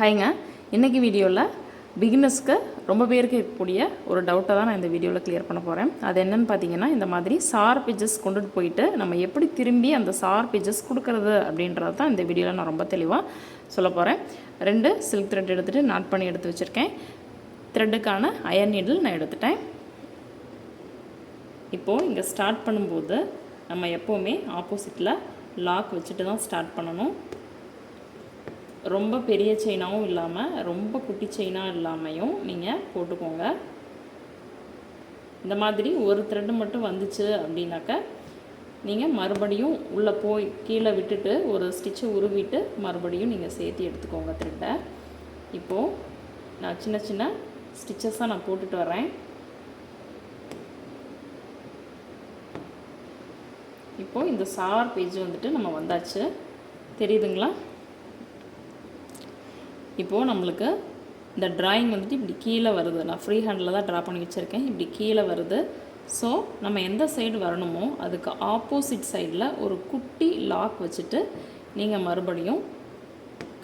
ஹாய்ங்க. இன்றைக்கி வீடியோவில் பிகினர்ஸ்க்கு ரொம்ப பேருக்கு இருக்கக்கூடிய ஒரு டவுட்டை தான் நான் இந்த வீடியோவில் கிளியர் பண்ண போகிறேன். அது என்னென்னு பார்த்தீங்கன்னா, இந்த மாதிரி ஷார்ப் எட்ஜஸ் கொண்டுட்டு போயிட்டு நம்ம எப்படி திரும்பி அந்த ஷார்ப் எட்ஜஸ் கொடுக்குறது அப்படின்றது தான் இந்த வீடியோவில் நான் ரொம்ப தெளிவாக சொல்ல போகிறேன். 2 சில்க் த்ரெட் எடுத்துகிட்டு நாட் பண்ணி எடுத்து வச்சுருக்கேன். த்ரெட்டுக்கான அயர்ன் நீடில் நான் எடுத்துட்டேன். இப்போது இங்கே ஸ்டார்ட் பண்ணும்போது நம்ம எப்போவுமே ஆப்போசிட்டில் லாக் வச்சுட்டு தான் ஸ்டார்ட் பண்ணணும். ரொம்ப பெரிய செயினாகவும் இல்லாமல் ரொம்ப குட்டி செயினாக இல்லாமையும் நீங்கள் போட்டுக்கோங்க. இந்த மாதிரி ஒரு த்ரெட்டு மட்டும் வந்துச்சு அப்படின்னாக்க நீங்கள் மறுபடியும் உள்ளே போய் கீழே விட்டுட்டு ஒரு ஸ்டிச்சை உருவிட்டு மறுபடியும் நீங்கள் சேர்த்து எடுத்துக்கோங்க த்ரெட்டை. இப்போது நான் சின்ன சின்ன ஸ்டிச்சஸாக நான் போட்டுட்டு வரேன். இப்போது இந்த ஷார்ப் எட்ஜ் வந்துட்டு நம்ம வந்தாச்சு, தெரியுதுங்களா? இப்போது நம்மளுக்கு இந்த ட்ராயிங் வந்துட்டு இப்படி கீழே வருது. நான் ஃப்ரீ ஹேண்டில் தான் ட்ரா பண்ணி வச்சுருக்கேன். இப்படி கீழே வருது. ஸோ நம்ம எந்த சைடு வரணுமோ அதுக்கு ஆப்போசிட் சைடில் ஒரு குட்டி லாக் வச்சுட்டு நீங்கள் மறுபடியும்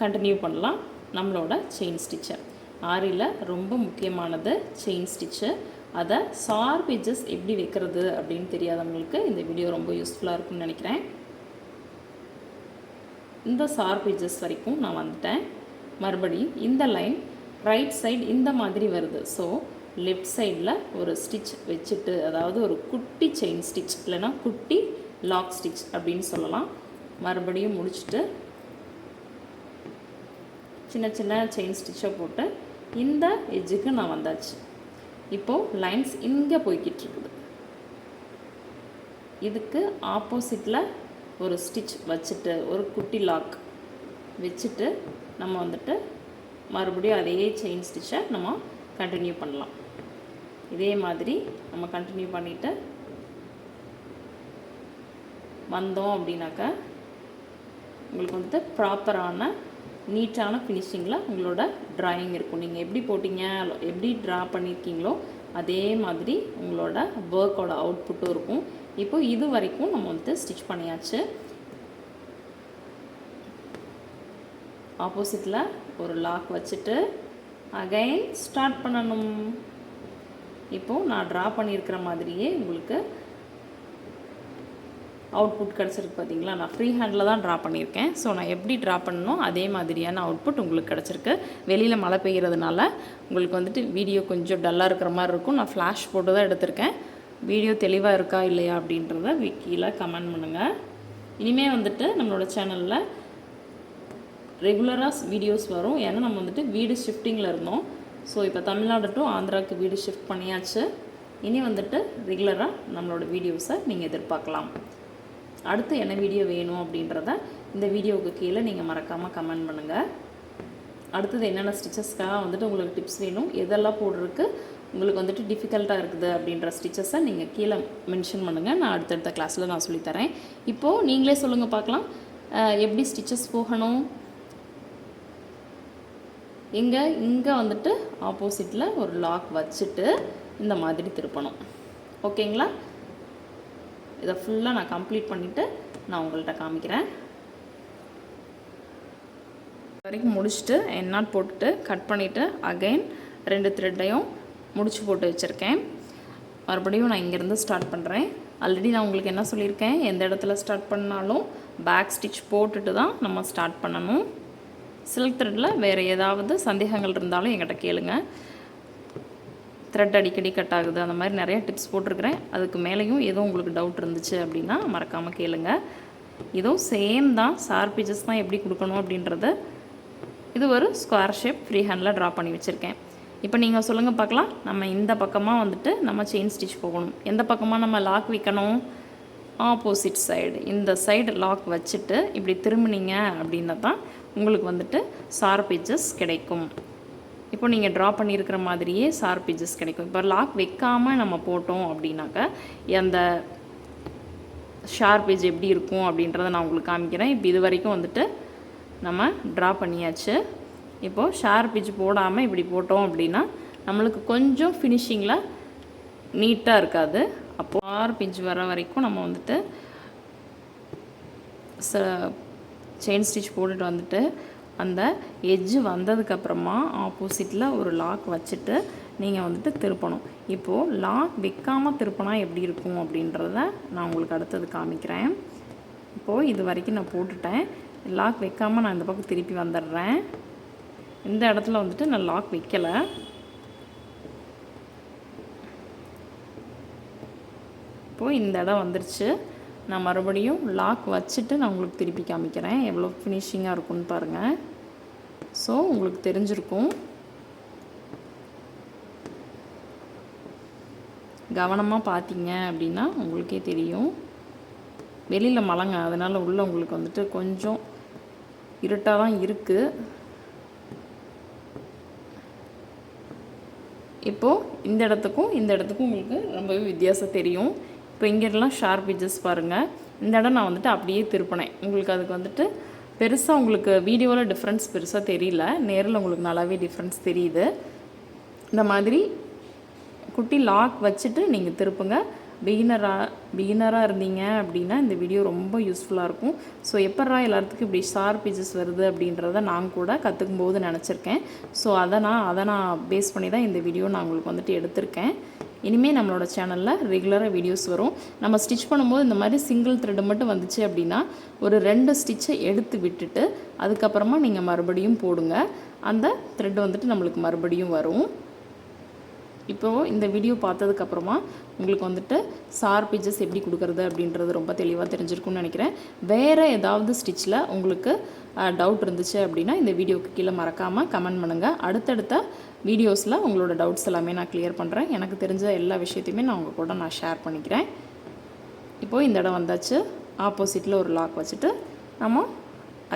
கண்டினியூ பண்ணலாம் நம்மளோட செயின் ஸ்டிச்சை. ஆரியில் ரொம்ப முக்கியமானது செயின் ஸ்டிச்சு. அதை ஷார்ப் எட்ஜஸ் எப்படி வைக்கிறது அப்படின்னு தெரியாதவங்களுக்கு இந்த வீடியோ ரொம்ப யூஸ்ஃபுல்லாக இருக்கும்னு நினைக்கிறேன். இந்த ஷார்ப் எட்ஜஸ் வரைக்கும் நான் வந்துட்டேன். மறுபடியும் இந்த லைன் ரைட் சைடு இந்த மாதிரி வருது. ஸோ லெஃப்ட் சைடில் ஒரு ஸ்டிச் வச்சுட்டு, அதாவது ஒரு குட்டி செயின் ஸ்டிச் இல்லைனா குட்டி லாக் ஸ்டிச் அப்படின்னு சொல்லலாம். மறுபடியும் முடிச்சுட்டு சின்ன சின்ன செயின் ஸ்டிச்சை போட்டு இந்த எட்ஜுக்கு நான் வந்தாச்சு. இப்போது லைன்ஸ் இங்கே போய்கிட்டு இருக்குது. இதுக்கு ஆப்போசிட்டில் ஒரு ஸ்டிச் வச்சுட்டு ஒரு குட்டி லாக் வச்சுட்டு நம்ம வந்துட்டு மறுபடியும் அதே செயின் ஸ்டிச்சை நம்ம கண்டினியூ பண்ணலாம். இதே மாதிரி நம்ம கண்டினியூ பண்ணிவிட்டு வந்தோம் அப்படின்னாக்கா உங்களுக்கு வந்துட்டு ப்ராப்பரான நீட்டான ஃபினிஷிங்கில் உங்களோட ட்ராயிங் இருக்கும். நீங்கள் எப்படி போட்டிங்க, எப்படி ட்ரா பண்ணியிருக்கீங்களோ அதே மாதிரி உங்களோட ஒர்க்கோட அவுட்புட்டும் இருக்கும். இப்போது இது வரைக்கும் நம்ம வந்துட்டு ஸ்டிச் பண்ணியாச்சு. ஆப்போசிட்டில் ஒரு லாக் வச்சுட்டு அகைன் ஸ்டார்ட் பண்ணணும். இப்போது நான் ட்ரா பண்ணியிருக்கிற மாதிரியே உங்களுக்கு அவுட்புட் கிடச்சிருக்கு பார்த்தீங்களா? நான் ஃப்ரீ ஹேண்டில் தான் ட்ரா பண்ணியிருக்கேன். ஸோ நான் எப்படி ட்ரா பண்ணணும் அதே மாதிரியான அவுட்புட் உங்களுக்கு கிடச்சிருக்கு. வெளியில் மழை பெய்கிறதுனால உங்களுக்கு வந்துட்டு வீடியோ கொஞ்சம் டல்லாக இருக்கிற மாதிரி இருக்கும். நான் ஃப்ளாஷ் போட்டு தான் எடுத்திருக்கேன். வீடியோ தெளிவாக இருக்கா இல்லையா அப்படின்றத கீழே கமெண்ட் பண்ணுங்கள். இனிமேல் வந்துட்டு நம்மளோட சேனலில் ரெகுலராக வீடியோஸ் வரும். ஏன்னா நம்ம வந்துட்டு வீடு ஷிஃப்டிங்கில் இருந்தோம். ஸோ இப்போ தமிழ்நாடு டு ஆந்திராவுக்கு வீடு ஷிஃப்ட் பண்ணியாச்சு. இனி வந்துட்டு ரெகுலராக நம்மளோட வீடியோஸை நீங்கள் எதிர்பார்க்கலாம். அடுத்து என்ன வீடியோ வேணும் அப்படின்றத இந்த வீடியோவுக்கு கீழே நீங்கள் மறக்காமல் கமெண்ட் பண்ணுங்கள். அடுத்தது என்னென்ன ஸ்டிச்சஸ்க்காக வந்துட்டு உங்களுக்கு டிப்ஸ் வேணும், எதெல்லாம் போடுறதுக்கு உங்களுக்கு வந்துட்டு டிஃபிகல்ட்டாக இருக்குது அப்படின்ற ஸ்டிச்சஸை நீங்கள் கீழே மென்ஷன் பண்ணுங்கள். நான் அடுத்தடுத்த கிளாஸில் நான் சொல்லித்தரேன். இப்போது நீங்களே சொல்லுங்கள் பார்க்கலாம், எப்படி ஸ்டிச்சஸ் போகணும். இங்கே வந்துட்டு ஆப்போசிட்டில் ஒரு லாக் வச்சுட்டு இந்த மாதிரி திருப்பணும். ஓகேங்களா? இதை ஃபுல்லாக நான் கம்ப்ளீட் பண்ணிவிட்டு நான் உங்கள்கிட்ட காமிக்கிறேன். வரைக்கும் முடிச்சுட்டு எண்ணாட் போட்டுட்டு கட் பண்ணிவிட்டு அகைன் 2 த்ரெட்டையும் முடிச்சு போட்டு வச்சுருக்கேன். மறுபடியும் நான் இங்கேருந்து ஸ்டார்ட் பண்ணுறேன். ஆல்ரெடி நான் உங்களுக்கு என்ன சொல்லியிருக்கேன், எந்த இடத்துல ஸ்டார்ட் பண்ணாலும் பேக் ஸ்டிச் போட்டுட்டு தான் நம்ம ஸ்டார்ட் பண்ணணும். சில்க் த்ரெட்டில் வேறு ஏதாவது சந்தேகங்கள் இருந்தாலும் என்கிட்ட கேளுங்க. த்ரெட் அடிக்கடி கட் ஆகுது, அந்த மாதிரி நிறைய டிப்ஸ் போட்டிருக்கிறேன். அதுக்கு மேலேயும் ஏதோ உங்களுக்கு டவுட் இருந்துச்சு அப்படின்னா மறக்காமல் கேளுங்க. இதுவும் சேம் தான், ஷார்ப் எட்ஜஸ் தான் எப்படி கொடுக்கணும் அப்படின்றது. இது ஒரு square shape free handle draw பண்ணி வச்சுருக்கேன். இப்போ நீங்கள் சொல்லுங்கள் பார்க்கலாம், நம்ம இந்த பக்கமாக வந்துட்டு நம்ம செயின் ஸ்டிச் போகணும். எந்த பக்கமாக நம்ம லாக் வைக்கணும்? Opposite side. இந்த சைடு லாக் வச்சுட்டு இப்படி திரும்பினீங்க அப்படின்னா தான் உங்களுக்கு வந்துட்டு ஷார்ப் எட்ஜஸ் கிடைக்கும். இப்போ நீங்கள் ட்ரா பண்ணியிருக்கிற மாதிரியே ஷார்ப் எட்ஜஸ் கிடைக்கும். இப்போ லாக் வைக்காமல் நம்ம போட்டோம் அப்படின்னாக்கா அந்த ஷார்ப் எட்ஜ் எப்படி இருக்கும் அப்படின்றத நான் உங்களுக்கு காமிக்கிறேன். இப்போ இது வரைக்கும் வந்துட்டு நம்ம ட்ரா பண்ணியாச்சு. இப்போது ஷார்ப் எட்ஜ் போடாமல் இப்படி போட்டோம் அப்படின்னா நம்மளுக்கு கொஞ்சம் ஃபினிஷிங்கில் நீட்டாக இருக்காது. அப்போது ஷார்ப் எட்ஜ் வர வரைக்கும் நம்ம வந்துட்டு செயின் ஸ்டிச் போட்டுட்டு வந்துட்டு அந்த எட்ஜு வந்ததுக்கப்புறமா ஆப்போசிட்டில் ஒரு லாக் வச்சுட்டு நீங்கள் வந்துட்டு திருப்பணும். இப்போது லாக் வைக்காமல் திருப்பினா எப்படி இருக்கும் அப்படின்றத நான் உங்களுக்கு அடுத்தது காமிக்கிறேன். இப்போது இது வரைக்கும் நான் போட்டுட்டேன். லாக் வைக்காமல் நான் இந்த பக்கம் திருப்பி வந்துடுறேன். இந்த இடத்துல வந்துட்டு நான் லாக் வைக்கலை. இப்போது இந்த இடம் வந்துருச்சு. நான் மறுபடியும் லாக் வச்சுட்டு நான் உங்களுக்கு திருப்பி காமிக்கிறேன். எவ்வளோ ஃபினிஷிங்காக இருக்குன்னு பாருங்கள். ஸோ உங்களுக்கு தெரிஞ்சிருக்கும். கவனமாக பார்த்தீங்க அப்படின்னா உங்களுக்கே தெரியும். வெளியில் மழைங்க, அதனால் உள்ளே உங்களுக்கு வந்துட்டு கொஞ்சம் இருட்டாக தான் இருக்குது. இப்போது இந்த இடத்துக்கும் இந்த இடத்துக்கும் உங்களுக்கு ரொம்பவே வித்தியாசம் தெரியும். இப்போ இங்கெல்லாம் ஷார்ப் எட்ஜஸ் பாருங்கள். இந்த இடம் நான் வந்துட்டு அப்படியே திருப்பினேன். உங்களுக்கு அதுக்கு வந்துட்டு பெருசாக உங்களுக்கு வீடியோவில் டிஃப்ரென்ஸ் பெருசாக தெரியல, நேரில் உங்களுக்கு நல்லாவே டிஃப்ரென்ஸ் தெரியுது. இந்த மாதிரி குட்டி லாக் வச்சுட்டு நீங்கள் திருப்புங்க. பிகினராக இருந்தீங்க அப்படின்னா இந்த வீடியோ ரொம்ப யூஸ்ஃபுல்லாக இருக்கும். ஸோ எப்பட்றா எல்லாத்துக்கும் இப்படி ஷார்ப் எட்ஜஸ் வருது அப்படின்றத நான் கூட கற்றுக்கும் போது நினச்சிருக்கேன். ஸோ அதை நான் பேஸ் பண்ணி தான் இந்த வீடியோ நான் உங்களுக்கு வந்துட்டு எடுத்திருக்கேன். இனிமேல் நம்மளோட சேனலில் ரெகுலராக வீடியோஸ் வரும். நம்ம ஸ்டிச் பண்ணும்போது இந்த மாதிரி சிங்கிள் த்ரெட்டு மட்டும் வந்துச்சு அப்படின்னா ஒரு 2 ஸ்டிச்சை எடுத்து விட்டுட்டு அதுக்கப்புறமா நீங்கள் மறுபடியும் போடுங்க. அந்த த்ரெட் வந்துட்டு நம்மளுக்கு மறுபடியும் வரும். இப்போது இந்த வீடியோ பார்த்ததுக்கப்புறமா உங்களுக்கு வந்துட்டு ஷார்ப் எட்ஜஸ் எப்படி கொடுக்குறது அப்படின்றது ரொம்ப தெளிவாக தெரிஞ்சிருக்கும்னு நினைக்கிறேன். வேறு ஏதாவது ஸ்டிச்சில் உங்களுக்கு டவுட் இருந்துச்சு அப்படின்னா இந்த வீடியோவுக்கு கீழே மறக்காமல் கமெண்ட் பண்ணுங்கள். அடுத்தடுத்த வீடியோஸில் உங்களோட டவுட்ஸ் எல்லாமே நான் கிளியர் பண்ணுறேன். எனக்கு தெரிஞ்ச எல்லா விஷயத்தையுமே நான் உங்கள் கூட நான் ஷேர் பண்ணிக்கிறேன். இப்போது இந்த இடம் வந்தாச்சு. ஆப்போசிட்டில் ஒரு லாக் வச்சுட்டு நம்ம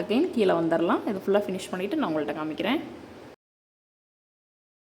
அகைன் கீழே வந்துடலாம். இது ஃபுல்லாக ஃபினிஷ் பண்ணிவிட்டு நான் உங்கள்கிட்ட காமிக்கிறேன்.